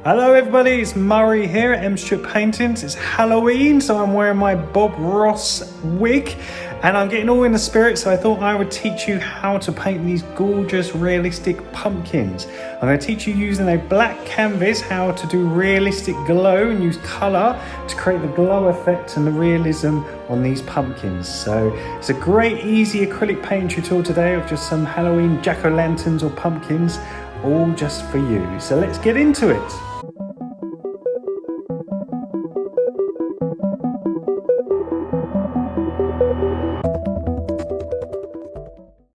Hello everybody, it's Murray here at M-Strip Paintings. It's Halloween, so I'm wearing my Bob Ross wig and I'm getting all in the spirit, so I thought I would teach you how to paint these gorgeous realistic pumpkins. I'm going to teach you using a black canvas how to do realistic glow and use colour to create the glow effect and the realism on these pumpkins. So it's a great easy acrylic paint tutorial today of just some Halloween jack-o'-lanterns or pumpkins, all just for you. So let's get into it.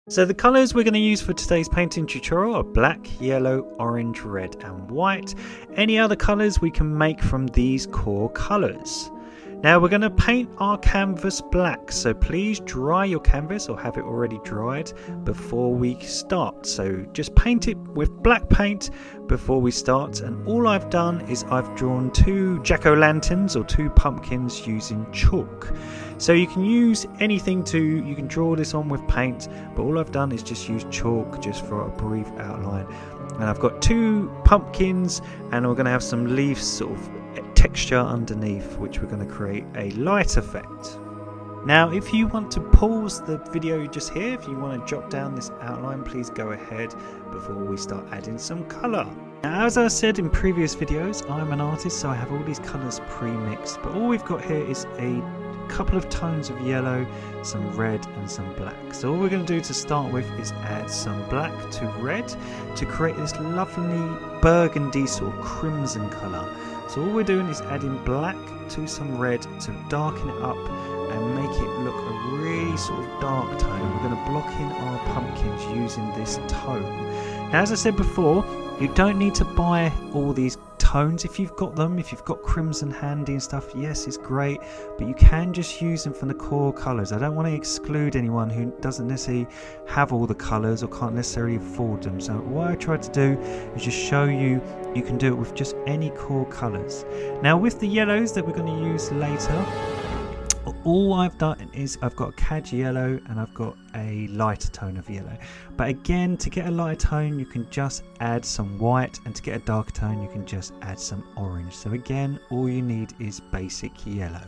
So the colours we're going to use for today's painting tutorial are black, yellow, orange, red and white. Any other colours we can make from these core colours. Now we're going to paint our canvas black, so please dry your canvas or have it already dried before we start. So just paint it with black paint before we start, and all I've done is I've drawn two jack-o'-lanterns or two pumpkins using chalk. So you can use anything you can draw this on with paint, but all I've done is just use chalk just for a brief outline. And I've got two pumpkins and we're going to have some leaves sort of texture underneath, which we're going to create a light effect. Now if you want to pause the video just here, if you want to jot down this outline, please go ahead before we start adding some colour. Now as I said in previous videos, I'm an artist, so I have all these colours pre-mixed, but all we've got here is a couple of tones of yellow, some red and some black. So all we're going to do to start with is add some black to red to create this lovely burgundy sort of crimson colour. So all we're doing is adding black to some red to darken it up and make it look a really sort of dark tone. And we're going to block in our pumpkins using this tone. Now as I said before, you don't need to buy all these tones if you've got them. If you've got crimson handy and stuff, yes, it's great, but you can just use them from the core colours. I don't want to exclude anyone who doesn't necessarily have all the colours or can't necessarily afford them. So what I tried to do is just show you can do it with just any core colours. Now with the yellows that we're going to use later, all I've done is I've got a cad yellow and I've got a lighter tone of yellow. But again, to get a lighter tone you can just add some white, and to get a darker tone you can just add some orange. So again, all you need is basic yellow.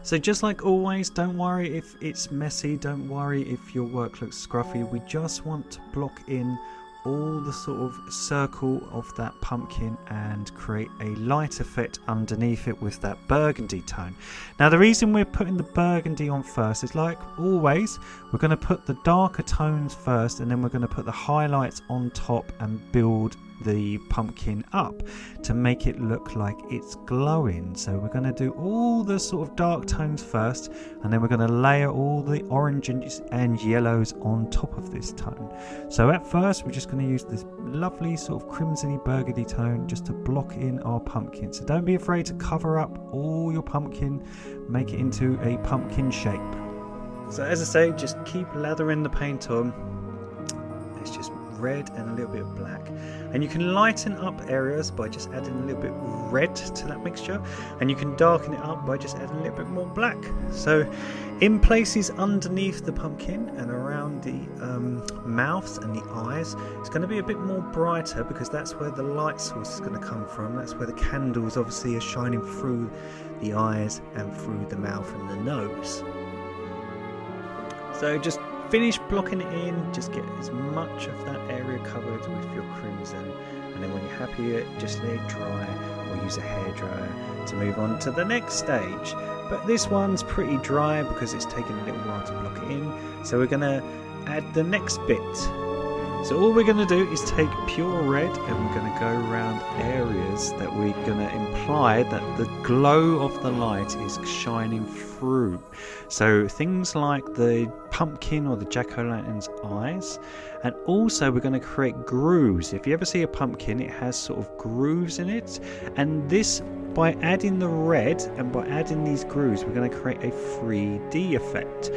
So just like always, don't worry if it's messy, don't worry if your work looks scruffy. We just want to block in all the sort of circle of that pumpkin and create a light effect underneath it with that burgundy tone. Now the reason we're putting the burgundy on first is, like always, we're going to put the darker tones first and then we're going to put the highlights on top and build the pumpkin up to make it look like it's glowing. So we're going to do all the sort of dark tones first and then we're going to layer all the oranges and yellows on top of this tone. So at first we're just going to use this lovely sort of crimsony burgundy tone just to block in our pumpkin. So don't be afraid to cover up all your pumpkin, make it into a pumpkin shape. So as I say, just keep lathering the paint on. It's just red and a little bit of black, and you can lighten up areas by just adding a little bit of red to that mixture, and you can darken it up by just adding a little bit more black. So in places underneath the pumpkin and around the mouth and the eyes, it's going to be a bit more brighter because that's where the light source is going to come from. That's where the candles obviously are shining through the eyes and through the mouth and the nose. So just finish blocking it in, just get as much of that area covered with your crimson, and then when you're happy with it, just let it dry or use a hairdryer to move on to the next stage. But this one's pretty dry because it's taken a little while to block it in, so we're going to add the next bit. So all we're going to do is take pure red and we're going to go around areas that we're going to imply that the glow of the light is shining through. So things like the pumpkin or the jack-o'-lantern's eyes, and also we're going to create grooves. If you ever see a pumpkin, it has sort of grooves in it, and this, by adding the red and by adding these grooves, we're going to create a 3D effect.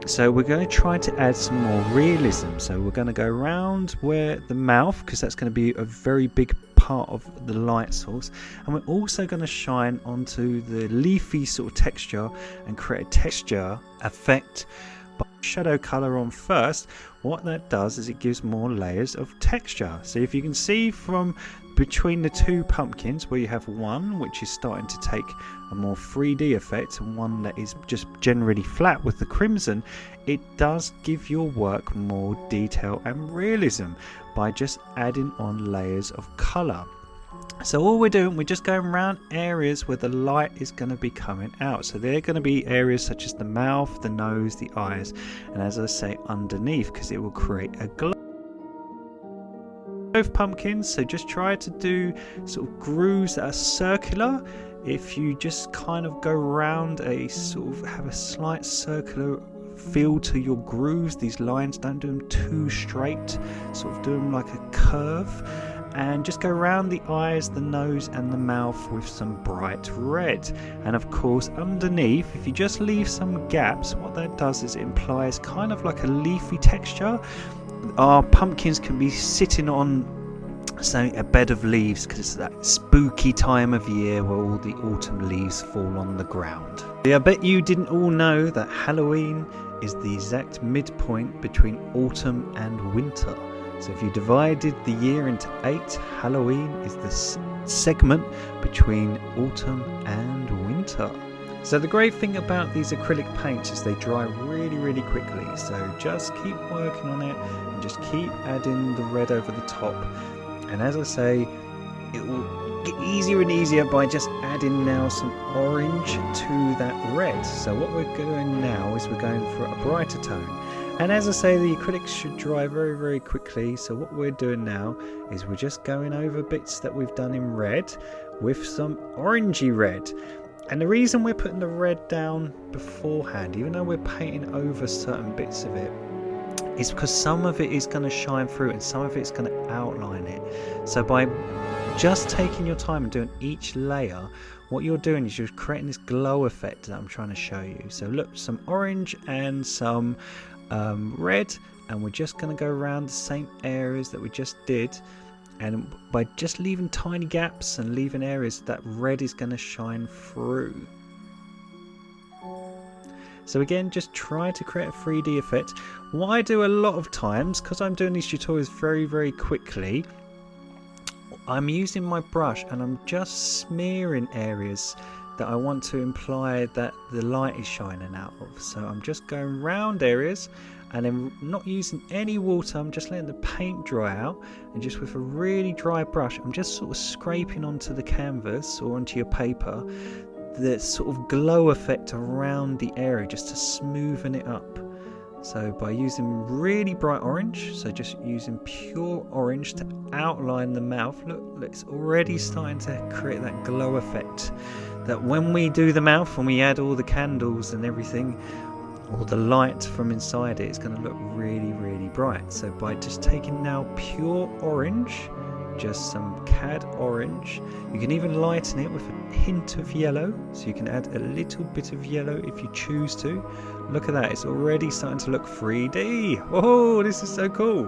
So we're going to try to add some more realism. So we're going to go around where the mouth, because that's going to be a very big part of the light source, and we're also going to shine onto the leafy sort of texture and create a texture effect by shadow color on first. What that does is it gives more layers of texture. So if you can see from between the two pumpkins, where you have one which is starting to take a more 3D effect and one that is just generally flat with the crimson, it does give your work more detail and realism by just adding on layers of colour. So all we're doing, we're just going around areas where the light is going to be coming out. So they're going to be areas such as the mouth, the nose, the eyes, and as I say, underneath, because it will create a glow. Both pumpkins, so just try to do sort of grooves that are circular. If you just kind of go around a sort of have a slight circular feel to your grooves, these lines, don't do them too straight, sort of do them like a curve. And just go around the eyes, the nose and the mouth with some bright red. And of course underneath, if you just leave some gaps, what that does is it implies kind of like a leafy texture. Our pumpkins can be sitting on, say, a bed of leaves, because it's that spooky time of year where all the autumn leaves fall on the ground. I bet you didn't all know that Halloween is the exact midpoint between autumn and winter. So if you divided the year into 8, Halloween is the segment between autumn and winter. So the great thing about these acrylic paints is they dry really quickly. So just keep working on it and just keep adding the red over the top. And as I say, it will get easier and easier by just adding now some orange to that red. So what we're doing now is we're going for a brighter tone. And as I say, the acrylics should dry very quickly. So what we're doing now is we're just going over bits that we've done in red with some orangey red. And the reason we're putting the red down beforehand, even though we're painting over certain bits of it, is because some of it is going to shine through and some of it's going to outline it. So by just taking your time and doing each layer, what you're doing is you're creating this glow effect that I'm trying to show you. So look, some orange and some red, and we're just going to go around the same areas that we just did, and by just leaving tiny gaps and leaving areas, that red is going to shine through. So again, just try to create a 3D effect. What I do a lot of times, because I'm doing these tutorials very quickly, I'm using my brush and I'm just smearing areas that I want to imply that the light is shining out of. So I'm just going round areas and then not using any water, I'm just letting the paint dry out, and just with a really dry brush I'm just sort of scraping onto the canvas or onto your paper the sort of glow effect around the area, just to smoothen it up. So by using really bright orange, so just using pure orange to outline the mouth, look, it's already starting to create that glow effect that when we do the mouth, when we add all the candles and everything, all the light from inside it, it's going to look really bright. So by just taking now pure orange, just some cad orange, you can even lighten it with a hint of yellow, so you can add a little bit of yellow if you choose to. Look at that, it's already starting to look 3D. Oh, this is so cool.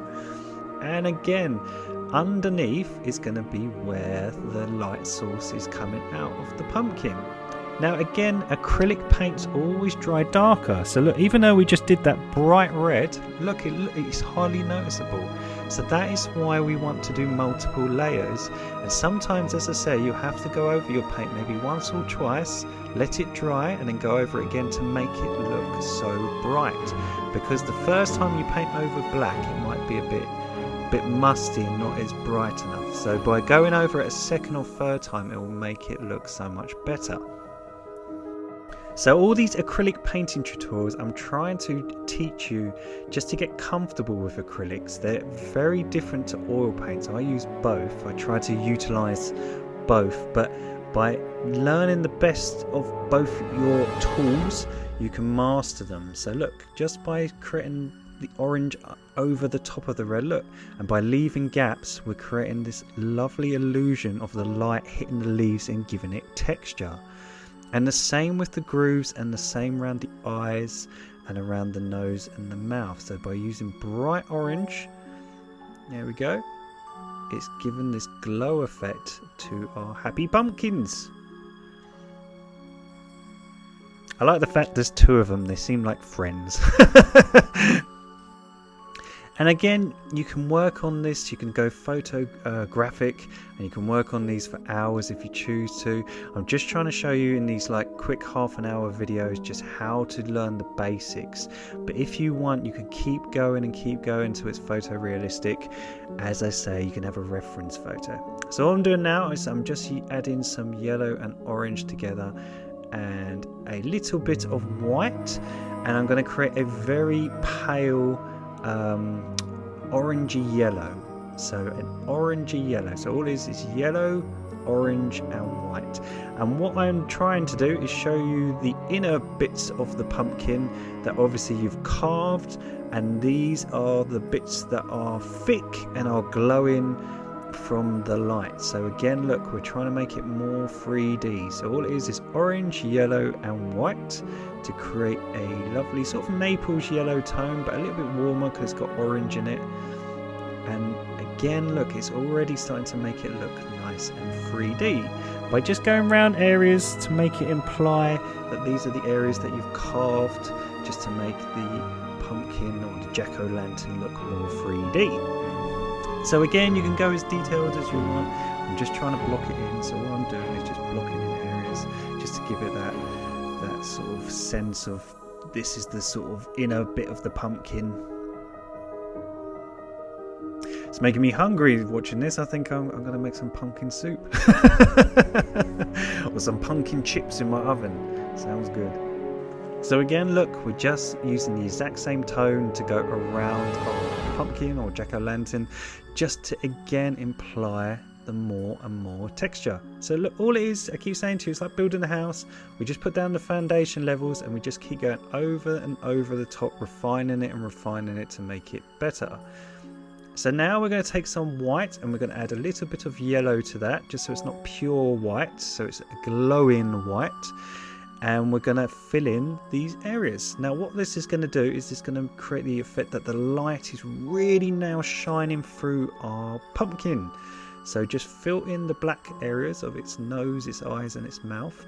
And again, underneath is going to be where the light source is coming out of the pumpkin. Now again, acrylic paints always dry darker, so look, even though we just did that bright red, look, it's hardly noticeable. So that is why we want to do multiple layers, and sometimes, as I say, you have to go over your paint maybe once or twice, let it dry and then go over it again to make it look so bright, because the first time you paint over black it might be a bit musty and not as bright enough. So by going over it a second or third time, it will make it look so much better. So all these acrylic painting tutorials, I'm trying to teach you just to get comfortable with acrylics. They're very different to oil paints. I use both. I try to utilize both, but by learning the best of both your tools, you can master them. So look, just by creating the orange over the top of the red, look, and by leaving gaps, we're creating this lovely illusion of the light hitting the leaves and giving it texture. And the same with the grooves, and the same around the eyes and around the nose and the mouth. So by using bright orange, there we go, it's given this glow effect to our happy pumpkins. I like the fact there's two of them, they seem like friends. And again, you can work on this, you can go photographic, and you can work on these for hours if you choose to. I'm just trying to show you in these like quick half-an-hour videos just how to learn the basics. But if you want, you can keep going till it's photorealistic. As I say, you can have a reference photo. So all I'm doing now is I'm just adding some yellow and orange together and a little bit of white, and I'm going to create a very pale orangey yellow. So an orangey yellow. So all it is yellow, orange and white. And what I'm trying to do is show you the inner bits of the pumpkin that obviously you've carved, and these are the bits that are thick and are glowing from the light. So again, look, we're trying to make it more 3D. So all it is orange, yellow and white to create a lovely sort of Naples yellow tone, but a little bit warmer because it's got orange in it. And again, look, it's already starting to make it look nice and 3D by just going around areas to make it imply that these are the areas that you've carved, just to make the pumpkin or the jack-o'-lantern look more 3D. So again, you can go as detailed as you want. I'm just trying to block it in, so what I'm doing is just blocking in areas just to give it that sort of sense of this is the sort of inner bit of the pumpkin. It's making me hungry watching this. I think I'm going to make some pumpkin soup or some pumpkin chips in my oven. Sounds good. So again, look, we're just using the exact same tone to go around our pumpkin or jack-o'-lantern, just to again imply the more and more texture. So look, all it is, I keep saying to you, it's like building a house. We just put down the foundation levels and we just keep going over and over the top, refining it to make it better. So now we're going to take some white and we're going to add a little bit of yellow to that, just so it's not pure white, so it's a glowing white. And we're going to fill in these areas. Now what this is going to do is it's going to create the effect that the light is really now shining through our pumpkin. So just fill in the black areas of its nose, its eyes and its mouth.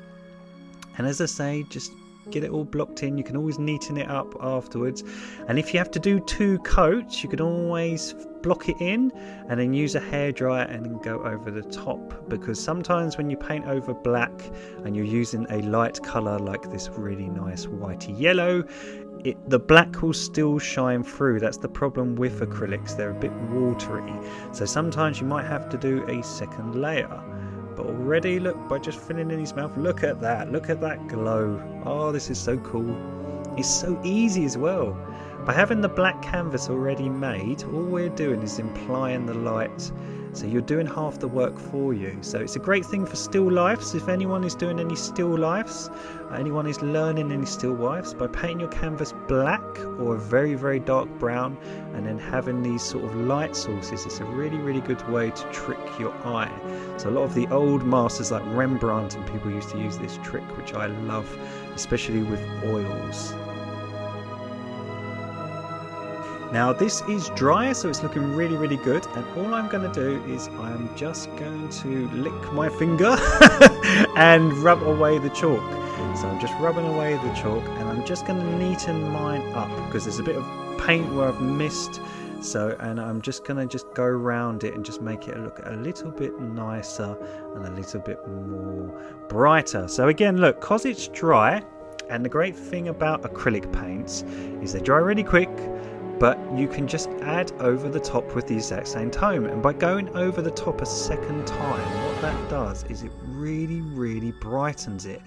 And as I say, just get it all blocked in. You can always neaten it up afterwards. And if you have to do 2 coats, you can always block it in and then use a hairdryer and then go over the top, because sometimes when you paint over black and you're using a light colour like this really nice whitey yellow, the black will still shine through. That's the problem with acrylics, they're a bit watery, so sometimes you might have to do a second layer. But already, look, by just filling in his mouth, look at that glow. Oh, this is so cool. It's so easy as well. By having the black canvas already made, all we're doing is implying the light. So you're doing half the work for you. So it's a great thing for still lifes. If anyone is doing any still lifes, anyone is learning any still lifes, by painting your canvas black or a very, very dark brown and then having these sort of light sources, it's a really, really good way to trick your eye. So a lot of the old masters like Rembrandt and people used to use this trick, which I love, especially with oils. Now this is dry, so it's looking really, really good, and all I'm going to do is I'm just going to lick my finger and rub away the chalk. So I'm just rubbing away the chalk and I'm just going to neaten mine up because there's a bit of paint where I've missed. So, and I'm just going to go around it and just make it look a little bit nicer and a little bit more brighter. So again, look, because it's dry, and the great thing about acrylic paints is they dry really quick, but you can just add over the top with the exact same tone. And by going over the top a second time, what that does is it really, really brightens it.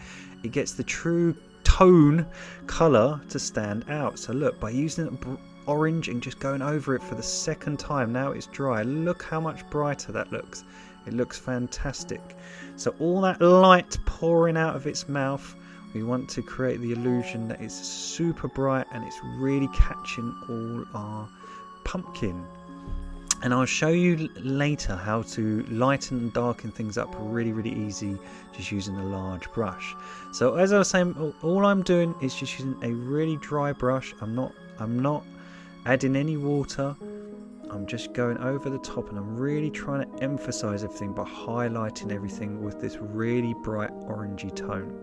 It gets the true tone colour to stand out. So look, by using orange and just going over it for the second time, now it's dry, look how much brighter that looks. It looks fantastic. So all that light pouring out of its mouth, we want to create the illusion that it's super bright and it's really catching all our pumpkin. And I'll show you later how to lighten and darken things up really, really easy, just using a large brush. So as I was saying, all I'm doing is just using a really dry brush. I'm not adding any water. I'm just going over the top and I'm really trying to emphasize everything by highlighting everything with this really bright orangey tone.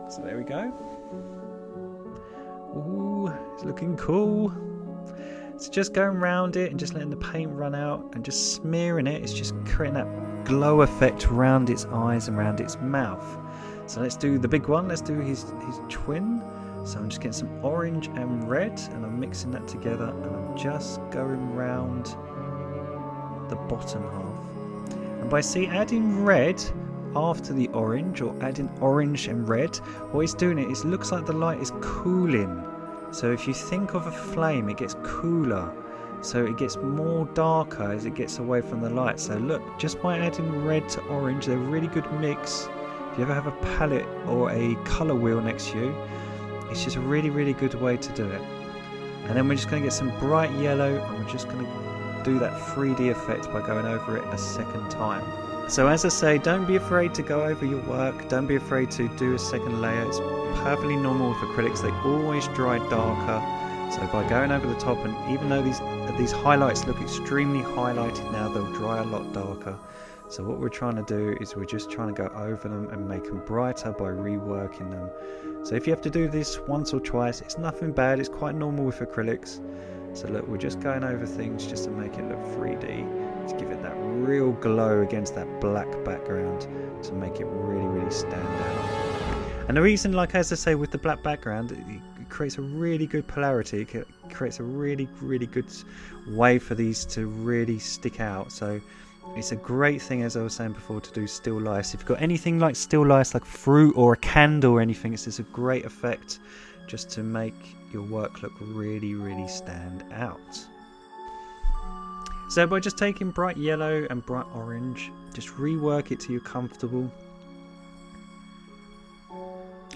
So there we go. Ooh, it's looking cool. So just going around it and just letting the paint run out and just smearing it. It's just creating that glow effect around its eyes and around its mouth. So let's do the big one. Let's do his twin. So I'm just getting some orange and red and I'm mixing that together and I'm just going round the bottom half. And by adding red after the orange, or adding orange and red, what it's doing is it looks like the light is cooling. So if you think of a flame, it gets cooler, so it gets more darker as it gets away from the light. So look, just by adding red to orange, they're a really good mix. If you ever have a palette or a colour wheel next to you, it's just a really, really good way to do it. And then we're just going to get some bright yellow and we're just going to do that 3D effect by going over it a second time. So as I say, don't be afraid to go over your work, don't be afraid to do a second layer. It's perfectly normal with acrylics, they always dry darker. So by going over the top, and even though these highlights look extremely highlighted now, they'll dry a lot darker. So what we're trying to do is we're just trying to go over them and make them brighter by reworking them. So if you have to do this once or twice, it's nothing bad, it's quite normal with acrylics. So look, we're just going over things just to make it look 3D, to give it that real glow against that black background, to make it really, really stand out. And the reason, like as I say, with the black background, it creates a really good polarity, it creates a really, really good way for these to really stick out. So it's a great thing, as I was saying before, to do still lifes. If you've got anything like still lifes, like fruit or a candle or anything, it's just a great effect just to make your work look really, really stand out. So by just taking bright yellow and bright orange, just rework it till you're comfortable.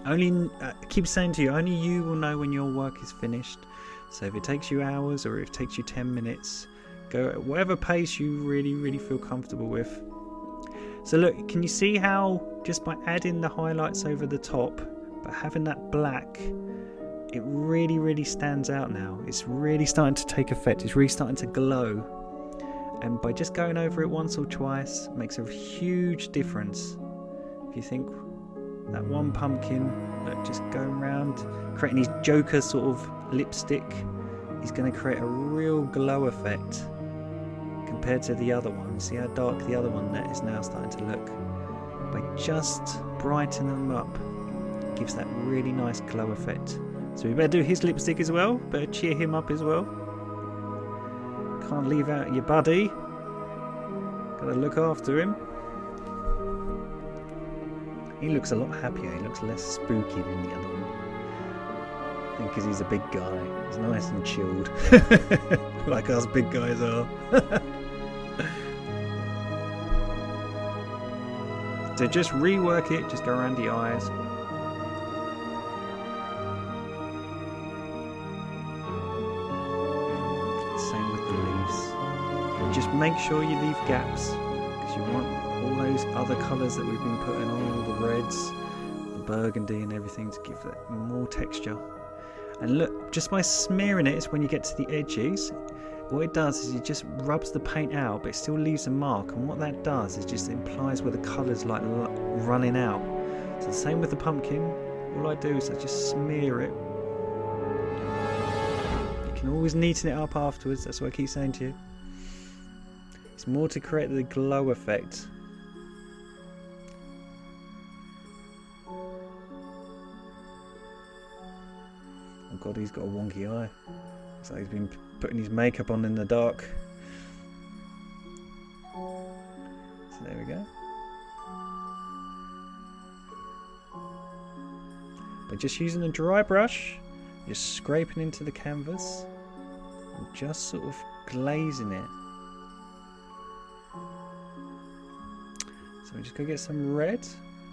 I keep saying to you, only you will know when your work is finished. So if it takes you hours or if it takes you 10 minutes, go at whatever pace you really, really feel comfortable with. So look, can you see how just by adding the highlights over the top, but having that black, it really, really stands out now. It's really starting to take effect. It's really starting to glow. And by just going over it once or twice, makes a huge difference. If you think that one pumpkin, look, just going around, creating his Joker sort of lipstick, he's going to create a real glow effect compared to the other one. See how dark the other one that is now starting to look? By just brightening them up, it gives that really nice glow effect. So we better do his lipstick as well, better cheer him up as well. Can't leave out your buddy, gotta look after him. He looks a lot happier, he looks less spooky than the other one. I think because he's a big guy, he's nice and chilled, like us big guys are. So just rework it, just go around the eyes. Same with the leaves. Just make sure you leave gaps, because you want all those other colours that we've been putting on, all the reds, the burgundy and everything, to give that more texture. And look, just by smearing it, it's when you get to the edges, what it does is it just rubs the paint out, but it still leaves a mark. And what that does is just implies where the colour's like running out. So the same with the pumpkin. All I do is I just smear it. You can always neaten it up afterwards. That's what I keep saying to you. It's more to create the glow effect. Oh god, he's got a wonky eye. Looks like he's been putting his makeup on in the dark. So there we go. By just using a dry brush, just scraping into the canvas and just sort of glazing it. So we're just going to get some red,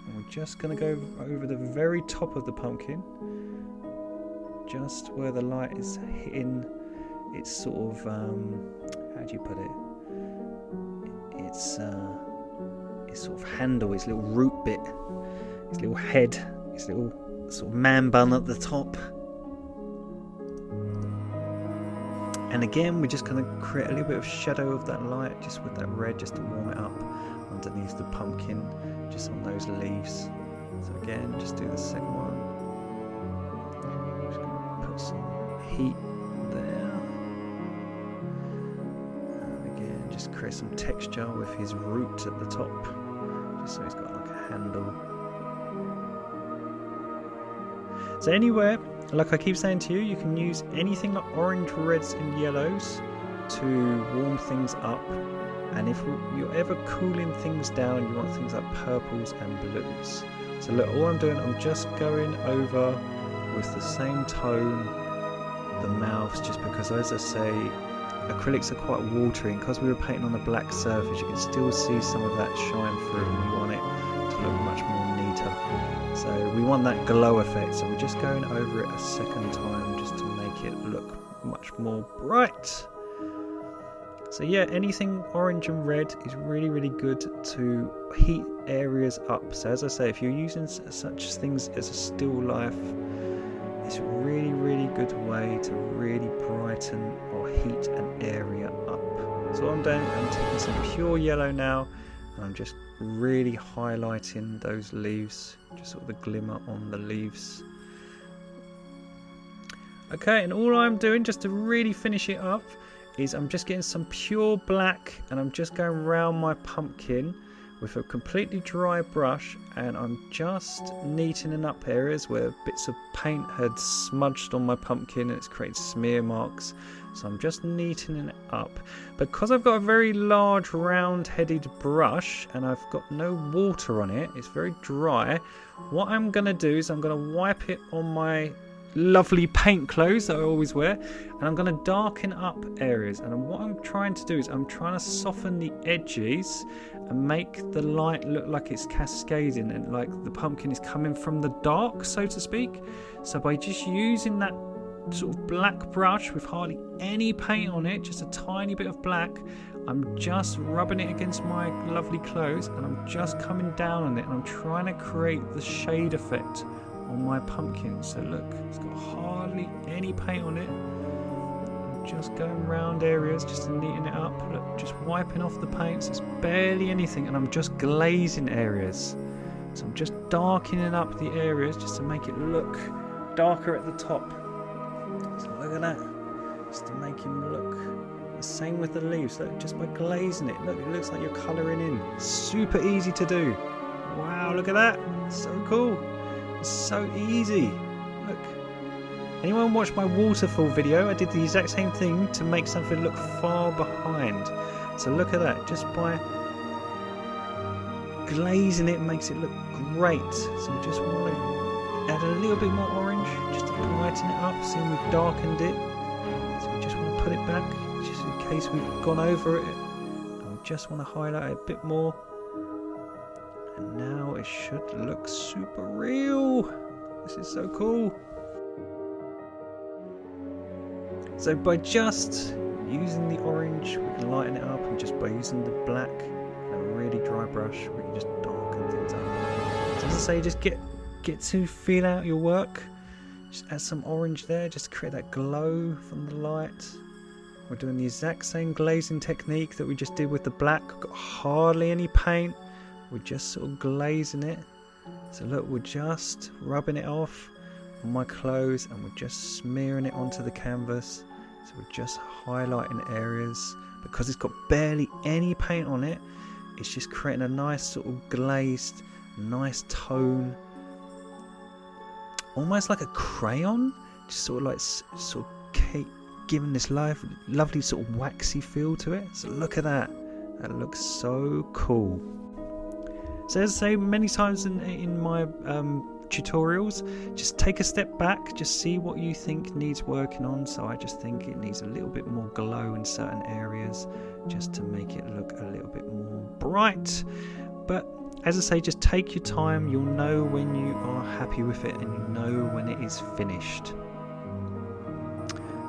and we're just going to go over the very top of the pumpkin, just where the light is hitting its sort of, how do you put it? Its sort of handle, its little root bit, its little head, its little sort of man bun at the top. And again, we're just going to create a little bit of shadow of that light, just with that red, just to warm it up underneath the pumpkin, just on those leaves. So again, just do the second one. Just going to put some heat there. And again, just create some texture with his root at the top, just so he's got like a handle. So anywhere, like I keep saying to you, you can use anything like orange, reds and yellows to warm things up. And if you're ever cooling things down, you want things like purples and blues. So look, all I'm doing, I'm just going over with the same tone the mouths, just because, as I say, acrylics are quite watery, and because we were painting on a black surface, you can still see some of that shine through, and we want it to look much more neater. So we want that glow effect, so we're just going over it a second time just to make it look much more bright. So yeah, anything orange and red is really, really good to heat areas up. So as I say, if you're using such things as a still life, it's a really, really good way to really brighten or heat an area up. So what I'm doing, I'm taking some pure yellow now, and I'm just really highlighting those leaves, just sort of the glimmer on the leaves. Okay, and all I'm doing, just to really finish it up, is I'm just getting some pure black, and I'm just going around my pumpkin with a completely dry brush, and I'm just neatening up areas where bits of paint had smudged on my pumpkin and it's created smear marks. So I'm just neatening it up. Because I've got a very large round-headed brush and I've got no water on it, it's very dry, what I'm going to do is I'm going to wipe it on my lovely paint clothes that I always wear, and I'm going to darken up areas. And what I'm trying to do is I'm trying to soften the edges and make the light look like it's cascading and like the pumpkin is coming from the dark, so to speak. So by just using that sort of black brush with hardly any paint on it, just a tiny bit of black, I'm just rubbing it against my lovely clothes, and I'm just coming down on it, and I'm trying to create the shade effect on my pumpkin. So look, it's got hardly any paint on it. I'm just going around areas just to neaten it up. Look, just wiping off the paint, so it's barely anything, and I'm just glazing areas. So I'm just darkening up the areas just to make it look darker at the top. So look at that, just to make him look. The same with the leaves, look, just by glazing it. Look, it looks like you're colouring in. Super easy to do. Wow, look at that, so cool. It's so easy. Look. Anyone watch my waterfall video? I did the exact same thing to make something look far behind. So look at that. Just by glazing it makes it look great. So we just want to add a little bit more orange just to brighten it up. See, we've darkened it. So we just want to put it back just in case we've gone over it. And we just want to highlight it a bit more. And now it should look super real. This is so cool. So by just using the orange, we can lighten it up, and just by using the black and a really dry brush, we can just darken things up. So as I say, just get to feel out your work. Just add some orange there, just to create that glow from the light. We're doing the exact same glazing technique that we just did with the black. Got hardly any paint. We're just sort of glazing it. So look, we're just rubbing it off on my clothes, and we're just smearing it onto the canvas. So we're just highlighting areas. Because it's got barely any paint on it, it's just creating a nice sort of glazed, nice tone. Almost like a crayon. Just sort of like giving this lovely sort of waxy feel to it. So look at that. That looks so cool. So as I say many times in my tutorials, just take a step back, just see what you think needs working on. So I just think it needs a little bit more glow in certain areas, just to make it look a little bit more bright. But as I say, just take your time. You'll know when you are happy with it, and you know when it is finished.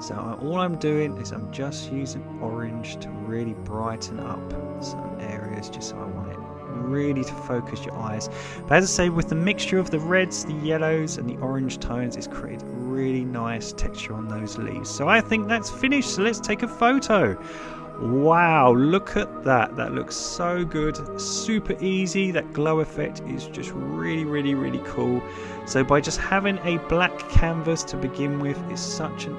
So all I'm doing is I'm just using orange to really brighten up some areas, just so I want it really to focus your eyes. But as I say, with the mixture of the reds, the yellows and the orange tones, it's created really nice texture on those leaves. So I think that's finished, so let's take a photo. Wow, look at that. That looks so good. Super easy. That glow effect is just really cool. So by just having a black canvas to begin with is such an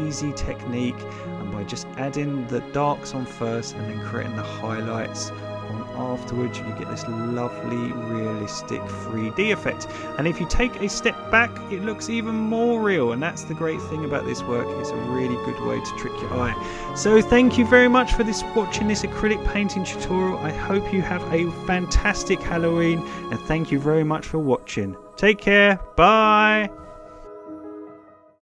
easy technique, and by just adding the darks on first and then creating the highlights on afterwards, you get this lovely realistic 3D effect. And if you take a step back, it looks even more real, and that's the great thing about this work. It's a really good way to trick your eye. So thank you very much for watching this acrylic painting tutorial. I hope you have a fantastic Halloween, and thank you very much for watching. Take care. Bye.